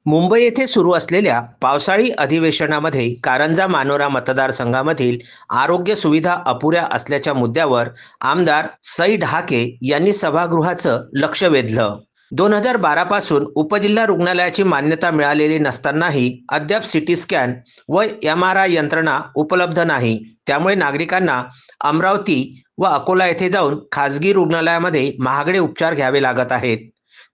मुंबई येथे सुरू असलेल्या पावसाळी अधिवेशनामध्ये कारंजा मानोरा मतदारसंघामधील आरोग्य सुविधा अपुऱ्या असल्याच्या मुद्द्यावर आमदार सई ढहाके यांनी सभागृहाचं लक्ष वेधलं. 2012 पासून उपजिल्हा रुग्णालयाची मान्यता मिळालेली नसतानाही अद्याप सिटी स्कॅन व MRI यंत्रणा उपलब्ध नाही. त्यामुळे नागरिकांना अमरावती व अकोला येथे जाऊन खासगी रुग्णालयामध्ये महागडे उपचार घ्यावे लागत आहेत.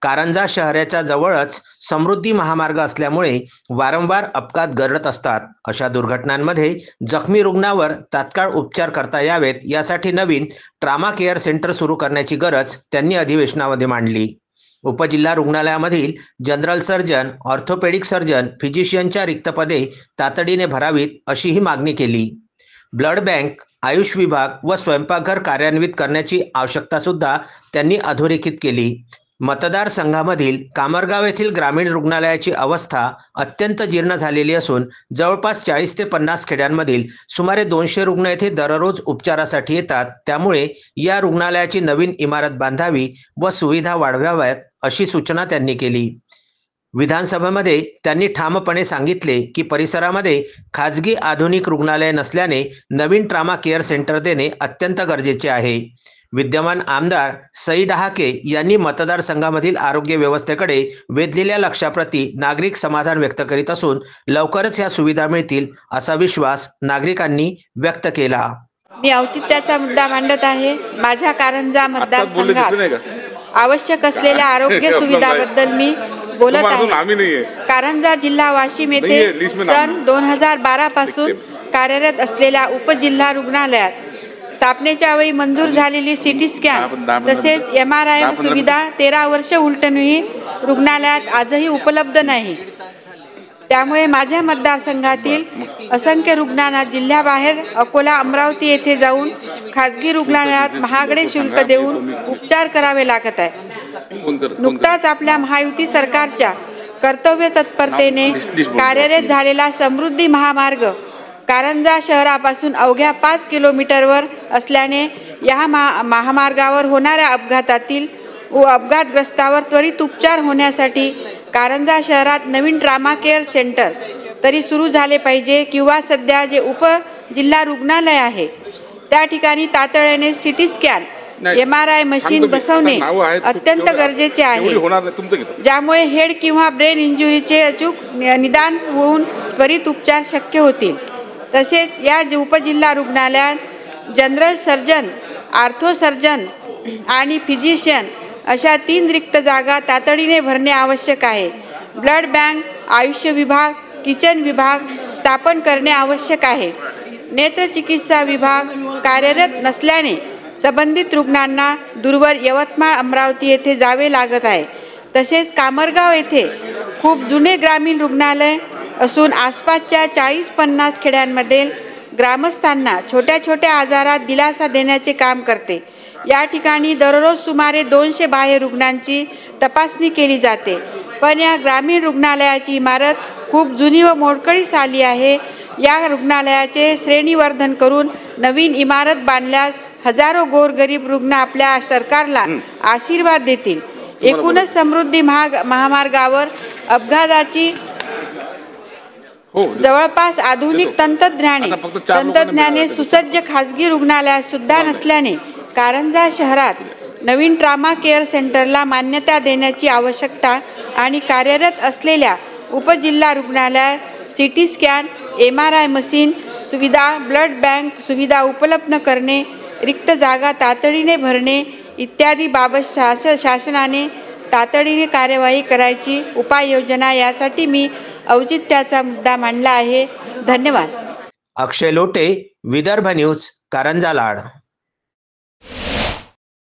कारंजा शहराच्या जवळच समृद्धी महामार्ग असल्यामुळे वारंवार अपघात घडत असतात. अशा दुर्घटनांमध्ये जखमी रुग्णावर तात्काळ उपचार करता यावेत यासाठी नवीन ट्रामा केअर सेंटर सुरू करण्याची गरज त्यांनी अधिवेशनामध्ये मांडली. उपजिल्हा रुग्णालयामधील जनरल सर्जन, ऑर्थोपेडिक सर्जन, फिजिशियनच्या रिक्त पदे तातडीने भरावीत अशीही मागणी केली. ब्लड बँक, आयुष विभाग व स्वयंपाकघर कार्यान्वित करण्याची आवश्यकता सुद्धा त्यांनी अधोरेखित केली. मतदारसंघामधील कामरगाव येथील ग्रामीण रुग्णालयाची अवस्था अत्यंत जीर्ण झालेली असून जवळपास 40 ते 50 खेड्यांमधील सुमारे 200 रुग्ण येथे दररोज उपचारासाठी येतात. त्यामुळे या रुग्णालयाची नवीन इमारत बांधावी व सुविधा वाढवाव्यात अशी सूचना त्यांनी केली. विधानसभेमध्ये त्यांनी ठामपणे सांगितले की परिसरामध्ये खाजगी आधुनिक रुग्णालय नसल्याने नवीन ट्रामा केअर सेंटर देणे अत्यंत गरजेचे आहे. विद्यमान आमदार सई ढहाके यांनी मतदारसंघामधील आरोग्य व्यवस्थेकडे वेधलेल्या लक्षाप्रती नागरिक समाधान व्यक्त करीत असून लवकरच या सुविधा मिळतील असा विश्वास नागरिकांनी व्यक्त केला. मी औचित्याचा मुद्दा मांडत आहे. माझ्या कारंजा मतदारसंघात आवश्यक असलेल्या आरोग्य सुविधाबद्दल मी बोलत आहे. कारंजा जिल्हा वाशिम येथे सन 2012 पासून कार्यरत असलेल्या उपजिल्हा रुग्णालयात स्थापनेच्या वेळी मंजूर झालेली सिटी स्कॅन तसेच MRI सुविधा 13 वर्ष उलटूनही रुग्णालयात आजही उपलब्ध नाही. त्यामुळे माझ्या मतदारसंघातील असंख्य रुग्णांना जिल्ह्याबाहेर अकोला, अमरावती येथे जाऊन खासगी रुग्णालयात महागडे शुल्क देऊन उपचार करावे लागत आहे. नुकताच आपल्या महायुती सरकारच्या कर्तव्य तत्परतेने कार्यरत झालेला समृद्धी महामार्ग कारंजा शहरापासून अवघ्या 5 किलोमीटरवर असल्याने या महामार्गावर होणाऱ्या अपघातातील अपघातग्रस्तावर त्वरित उपचार होण्यासाठी कारंजा शहरात नवीन ट्रामा केअर सेंटर तरी सुरू झाले पाहिजे किंवा सध्या जे उपजिल्हा रुग्णालय आहे त्या ठिकाणी तातडीने सिटी स्कॅन MRI मशीन बसवणे अत्यंत गरजेचे आहे, ज्यामुळे हेड किंवा ब्रेन इंजुरीचे अचूक निदान होऊन त्वरित उपचार शक्य होतील. तसेच या उपजिल्हा रुग्णालयात जनरल सर्जन, आर्थो सर्जन आणि फिजिशियन अशा 3 रिक्त जागा तातडीने भरणे आवश्यक आहे. ब्लड बँक, आयुष विभाग, किचन विभाग स्थापन करणे आवश्यक आहे. नेत्रचिकित्सा विभाग कार्यरत नसल्याने संबंधित रुग्णांना दूरवर यवतमाळ, अमरावती येथे जावे लागत आहे. तसेच कामरगाव येथे खूप जुने ग्रामीण रुग्णालय असून आसपासच्या 40-50 खेड्यांमध्ये ग्रामस्थांना छोट्या छोट्या आजारात दिलासा देण्याचे काम करते. या ठिकाणी दररोज सुमारे 200 बाह्य रुग्णांची तपासणी केली जाते. पण या ग्रामीण रुग्णालयाची इमारत खूप जुनी व मोडकळीस आली आहे. या रुग्णालयाचे श्रेणीवर्धन करून नवीन इमारत बांधल्यास हजारो गोरगरीब रुग्ण आपल्या सरकारला आशीर्वाद देतील. एकूणच समृद्धी महामार्गावर अपघाताची जवळपास आधुनिक तंत्रज्ञाने सुसज्ज खासगी रुग्णालयात सुद्धा नसल्याने कारंजा शहरात नवीन ट्रामा केअर सेंटरला मान्यता देण्याची आवश्यकता आणि कार्यरत असलेल्या उपजिल्हा रुग्णालयात सिटी स्कॅन, MRI मशीन सुविधा, ब्लड बँक सुविधा उपलब्ध करणे, रिक्त जागा तातडीने भरणे इत्यादी बाबत शासनाने तातडीने कार्यवाही करायची उपाययोजना यासाठी मी औचित्याचा मुद्दा मांडला आहे. धन्यवाद. अक्षय लोटे, विदर्भ न्यूज, कारंजा लाड.